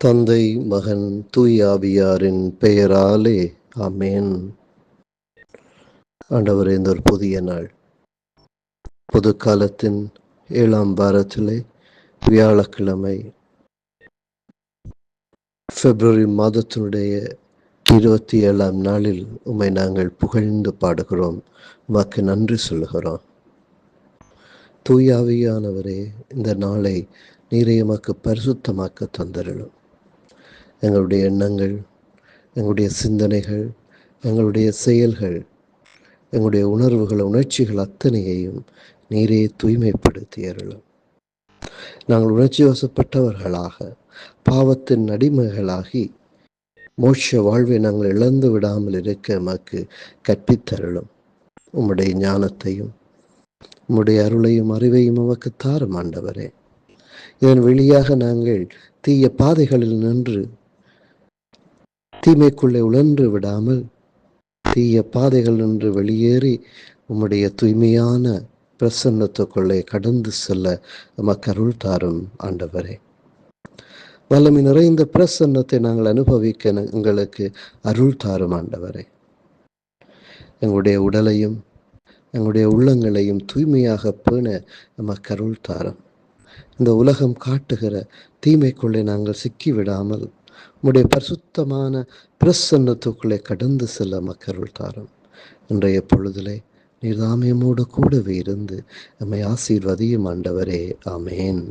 தந்தை, மகன், தூய் ஆவியாரின் பெயராலே ஆமென். ஆண்டவரே, இந்த ஒரு புதிய நாள், பொது காலத்தின் 7ஆம் வாரத்திலே வியாழக்கிழமை, பிப்ரவரி மாதத்தினுடைய 27ஆம் நாளில் உம்மை நாங்கள் புகழ்ந்து பாடுகிறோம், உமக்கு நன்றி சொல்லுகிறோம். தூய் ஆவியானவரே, இந்த நாளை நீரே எமக்கு பரிசுத்தமாக்க தந்தருளும். எங்களுடைய எண்ணங்கள், எங்களுடைய சிந்தனைகள், எங்களுடைய செயல்கள், எங்களுடைய உணர்வுகள், உணர்ச்சிகள் அத்தனையையும் நீரே தூய்மைப்படுத்தி அருளும். நாங்கள் உணர்ச்சி வசப்பட்டவர்களாக, பாவத்தின் அடிமைகளாகி மோட்ச வாழ்வை நாங்கள் இழந்து விடாமல் இருக்க எமக்கு கற்பித்தருளும். உம்முடைய ஞானத்தையும் உம்முடைய அருளையும் அறிவையும் உமக்கு தாரும் ஆண்டவரே. இதன் வழியாக நாங்கள் தீய பாதைகளில் நின்று தீமைக்குள்ளே உழன்று விடாமல் தீய பாதைகள் நின்று வெளியேறி உம்முடைய தூய்மையான பிரசன்னத்துக்குள்ளே கடந்து செல்ல எமக்கு அருள் தாரும் ஆண்டவரே. வல்லமை நிறைந்த பிரசன்னத்தை நாங்கள் அனுபவிக்க எங்களுக்கு அருள் தாரும் ஆண்டவரே. எங்களுடைய உடலையும் எங்களுடைய உள்ளங்களையும் தூய்மையாக பேண எமக்கு அருள் தாரும். இந்த உலகம் காட்டுகிற தீமைக்குள்ளே நாங்கள் சிக்கிவிடாமல் உம்முடைய பரிசுத்தமான பிரசன்னத்துக்குள்ளே கடந்து செல்ல எமக்கு அருள் தாரும். இன்றைய பொழுதிலே நீர் தாமியமோடு கூடவே இருந்து நம்மை ஆசீர்வதியும் ஆண்டவரே. ஆமேன்.